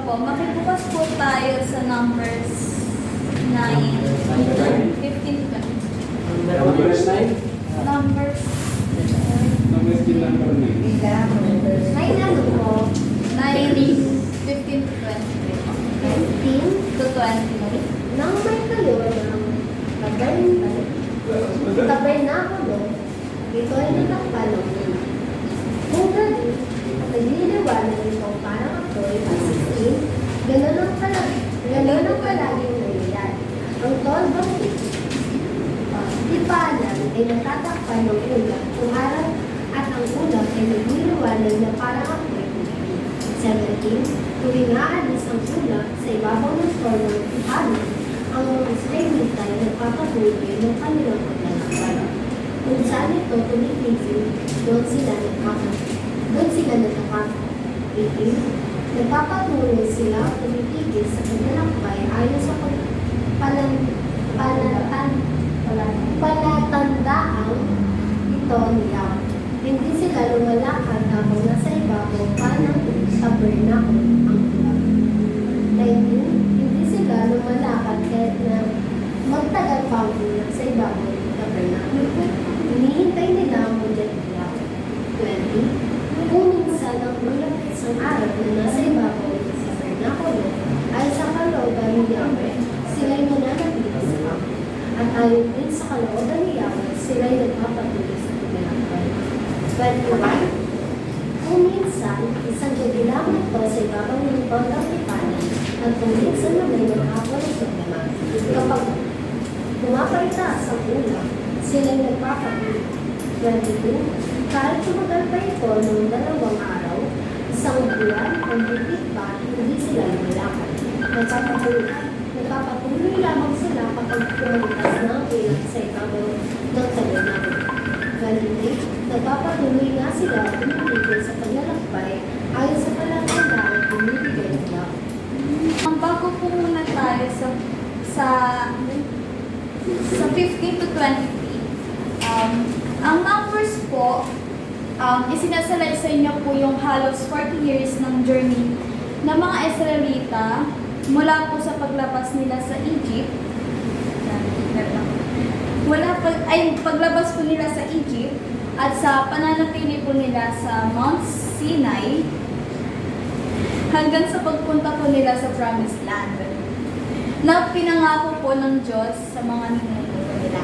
Opo, makibukas po tayo sa numbers 9, 15 to 20. Numbers 9? Numbers Numbers din number 9. 9 ano po? 9, 15 to 20. 19? To 20. Nang may kayo ng tabernakulo, ito ay natakpalo. Kung gano'n, nagliliwanag ito parang apoy at sisin, gano'n ang palaging nangyayari. Ang tolbang tipanan ay natatakpan ng ulap kung araw at ang ulap ay nagliliwanag na parang apoy. 17. Tuwing aalis ang ulap sa ibabaw ng tolbang tipanan, ang mga Israelita ay nagpapatuloy ng kanilang paglalakbay. Kung saan ito tumitigil, doon sila nagkakapit. 18. Nagpapatuloy sila tumitigil sa paglalakbay ayon sa palatandaang ito niya. Hindi sila lumalakad habang nasa ibabaw pa ng tabernakulo ang ulap. 19. Hindi sila lumalakad kahit na magtagal pa ang ulap sa ibabaw ng tabernakulo. Hinihintay nila ang ulat nila. 20. Kung minsan ang ulap isang araw na nasa ibabaw ng tabernakulo ay sa kalooban ni Yahweh, sila'y mananatili sa kami. At ayon din sa kalooban ni Yahweh, sila'y nagpapatuloy sa paglalakbay. 21. Kung minsan, isang gabi lang ito sa ibabaw ng tondang tipanan at kung minsan naman maghapon ang problema. Kapag pumaparitaas ang ulap, sila'y nagpapatuloy. 22. Kahit tumagal pa ito ng 2 araw, 1 buwan, ang higit pa, hindi sila lumalakad. Nagpapatuloy lamang sila kapag pumalitas na ang ulap sa ibabaw ng tabernakulo. 23. Nagpapatuloy nga sila tumitigil sa paglalakbay ayon sa palatandaan ng binibigay nila. Ang bago po muna tayo sa 15 to 23. Ang numbers po, isinasalaysay niya po yung halos 40 years ng journey ng mga Israelita mula po sa paglabas nila sa Egypt. Paglabas po nila sa Egypt at sa pananatili po nila sa Mount Sinai hanggang sa pagpunta po nila sa Promised Land na pinangako po ng Diyos sa mga ninuno nila.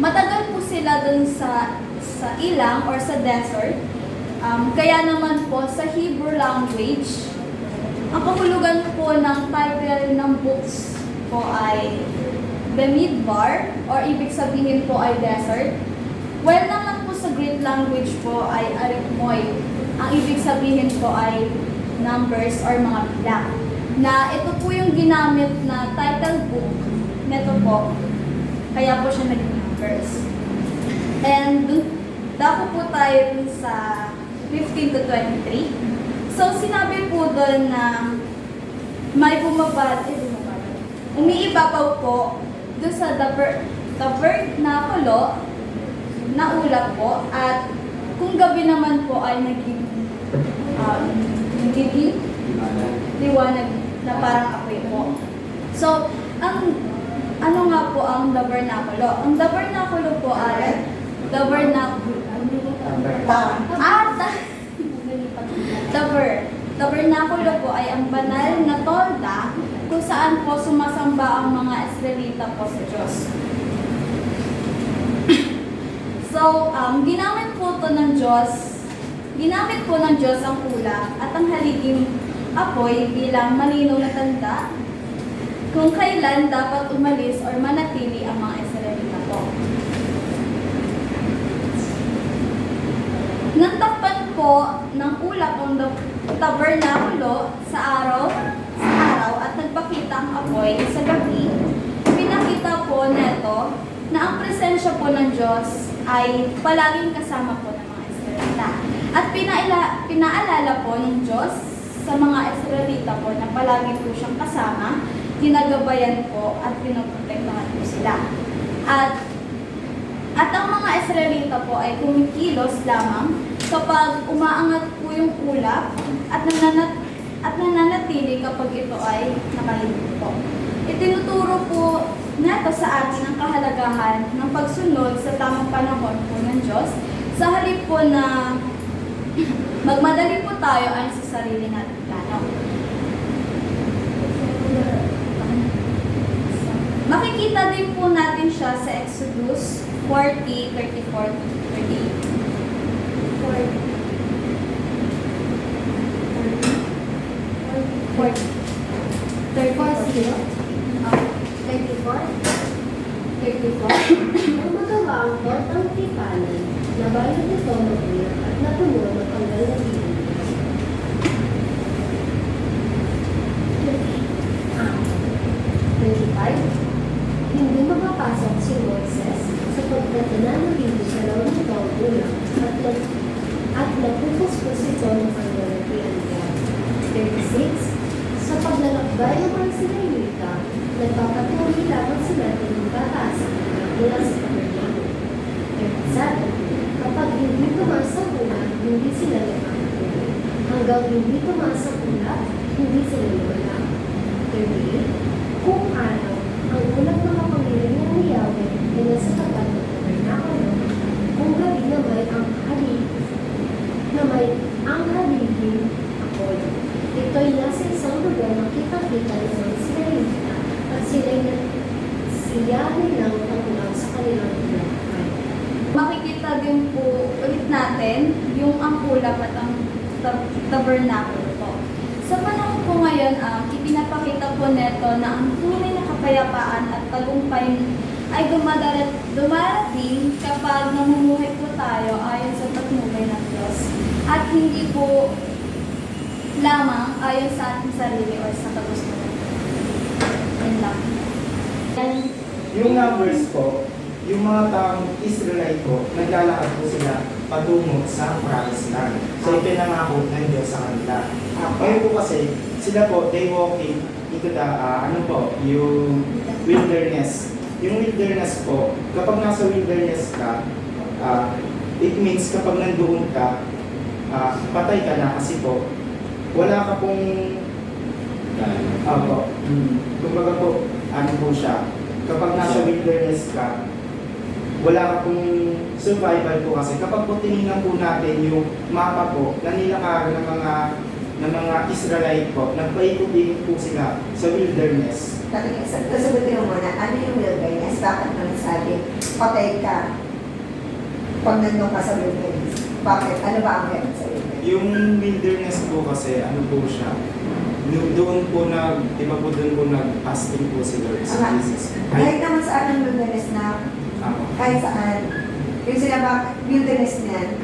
Matagal po sila dun sa ilang or sa desert. Kaya naman po sa Hebrew language, ang kahulugan po ng title ng books po ay Bemidbar or ibig sabihin po ay desert. While naman po sa Greek language po ay Arithmoi. Ang ibig sabihin po ay numbers or mga bilang. Na ito po yung ginamit na title book nito po. Kaya po siya naging numbers. And dako po tayo sa 15 to 23. So sinabi po doon na may umiibabaw po doon sa tabernakulo na ulap po at kung gabi naman po ay naging liwanag na parang apoy po. So, ano nga po ang tabernakulo? Ang tabernakulo po ay tabernakulo po ay ang banal na tolda kung saan po sumasamba ang mga Israelita po sa Diyos. So, ginamit po ng Diyos ang ulap at ang haliging apoy bilang malinaw na tanda kung kailan dapat umalis or manatili ang mga Israelita po. Natakpan po ng ulap ang tabernakulo sa araw at nagpakita ang apoy sa gabi. Pinakita po neto na ang presensya po ng Diyos ay palaging kasama po ng mga Israelita. At pinaalala po ng Diyos sa mga Israelita po na palagi po siyang kasama, ginagabayan po at pinoprotektahan po sila. At ang mga Israelita po ay kumikilos lamang kapag umaangat po yung ulap at kapag ito ay nakalimot po. Itinuturo po neto sa atin ang kahalagahan ng pagsunod sa tamang panahon po ng Diyos sa halip po na magmadali po tayo ayon sa sarili nating plano. Makikita din po natin siya sa Exodus 40:34-38. 34. Nang magawa ang portang tipanan, nabalot ito magulat at napuno ng tanggal na bibig. 25. Hindi makapasok si Moises sapagkat nananabili sa loob nito ang ulang at napupuspos ito ng tanggal na bibig. 36. Sa paglalakbay ng mga Israelita, nagpapatuloy lamang sila ng bataas mula sa paglalakbay. 37. Kapag hindi tumaas ang ulan, hindi sila nagpapatuloy. Hanggang hindi tumaas ang ulan, hindi sila lumala. 38. Kung araw, ang ulang mga pamilya ni Yahweh ay nasa tapat ng tabernakulo, kung gabi na may ang haligi apoy. Ito'y nasa isang lugar na kitang-kita ng mga Israelita at siya nilang tagulaw sa kanilang buhay. Makikita din po ulit natin yung ang kulap at ang tabernakulo po. Sa panahon po ngayon, ipinapakita po neto na ang tunay na kapayapaan at tagumpay ay dumarating kapag namumuhay po tayo ayon sa patnubay ng Diyos at hindi po lamang ayon sa ating sarili o sa kagustuhan. Yan lang. Yung numbers po, yung mga taong Israelite po, naglalakad po sila patungo sa promised land. So ipinangako ng Diyos sa kanila. Ngayon po kasi, sila po, they walking into the, yung wilderness. Yung wilderness po, kapag nasa wilderness ka, it means kapag nandoon ka, patay ka na kasi po, wala ka pong, kumbaga po, ano po siya, kapag nasa wilderness ka, wala ka pong survival po kasi kapag po tinignan po natin yung mapa po na nilakaran ng mga Israelite po, nagpaikot-ikot po sila sa wilderness. Sagutin mo muna, ano yung wilderness? Bakit mo nasabi, patay ka pag nandun ka sa wilderness? Bakit? Ano ba ang meron sa wilderness? Yung wilderness po kasi, ano po siya, doon po di ba po doon po nag-fasting po si Lord sa Jesus. Kahit naman saan ang wilderness na, kahit saan, yung sila ba, wilderness niyan,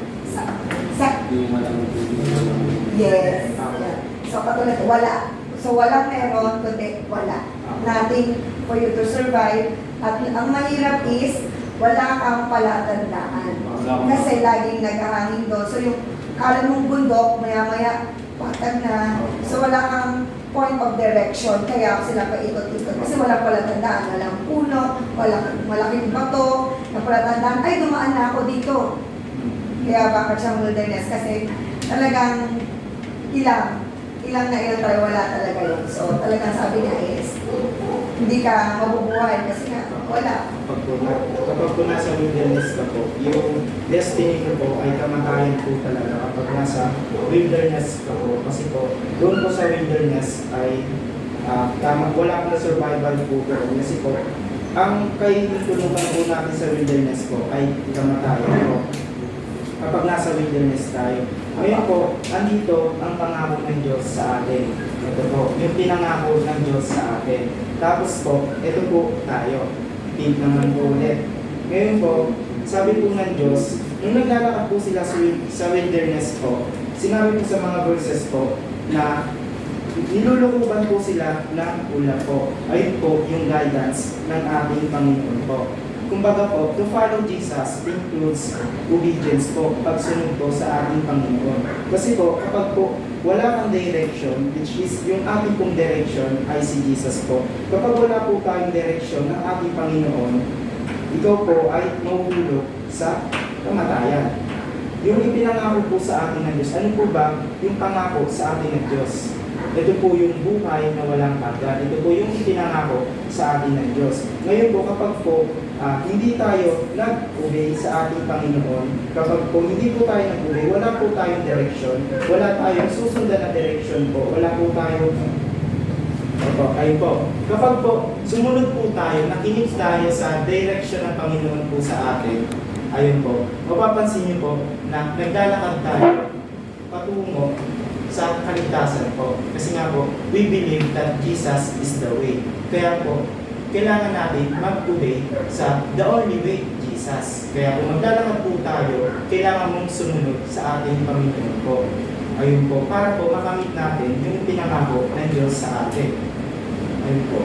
Yung malamang yes. Yeah. So, katulad, wala. So, walang meron, kundi wala. Nothing for you to survive. At ang mahirap is, wala kang palatandaan. Kasi laging naghahangin doon. So, yung kala mong bundok, maya-maya, patag na. So, wala kang point of direction. Kaya sila paikot-ikot. Kasi walang palatandaan. Walang puno, walang malaking bato, na palatandaan, ay, dumaan na ako dito. Kaya bakit siyang wilderness? Kasi talagang ilang tayo, wala talaga yun. So, talagang sabi niya is, hindi ka mabubuhay kasi nga, wala. Kapag po nasa wilderness ka po, yung destiny ko po ay kamatayan po talaga kapag nasa wilderness ka po. Kasi po, doon po sa wilderness ay wala pong survival po pero kasi po, ang kaitunugan po natin sa wilderness po ay kamatayan po. Kapag nasa wilderness tayo. Ngayon po, andito ang pangako ng Diyos sa atin. Ito po, yung pinangako ng Diyos sa atin. Tapos po, ito po tayo. Tip naman po ulit. Ngayon po, sabi po ng Diyos, nung naglalakad po sila sa wilderness po, sinabi po sa mga verses po na nilulukuban po sila ng ulap po. Ayun po yung guidance ng ating Panginoon po. Kumbaga po, to follow Jesus includes obedience po, pagsunod po sa ating Panginoon. Kasi po, kapag po wala kang direction, which is yung ating pong direction ay si Jesus po. Kapag wala po tayong direction ng ating Panginoon, ito po ay mahuhulog sa kamatayan. Yung ipinangako po sa atin ng Diyos, ano po ba yung pangako sa atin ng Diyos? Ito po yung buhay na walang hanggan. Ito po yung itinangako sa atin ng Diyos. Ngayon po, kapag po hindi tayo nag-obey sa ating Panginoon, kapag po hindi po tayo nag-obey, wala po tayong direction, wala tayong susundan na direction po, wala po tayong ayun po. Kapag po sumunod po tayo, nakinig tayo sa direction ng Panginoon po sa atin, ayun po, mapapansin niyo po na naglalakad tayo patungo sa kaligtasan po. Kasi nga po, we believe that Jesus is the way. Kaya po, kailangan natin mag-obey sa the only way, Jesus. Kaya kung maglalakad po tayo, kailangan mong sumunod sa ating Panginoon po. Ayun po, para po makamit natin yung pinangako ng Diyos sa atin. Ayun po.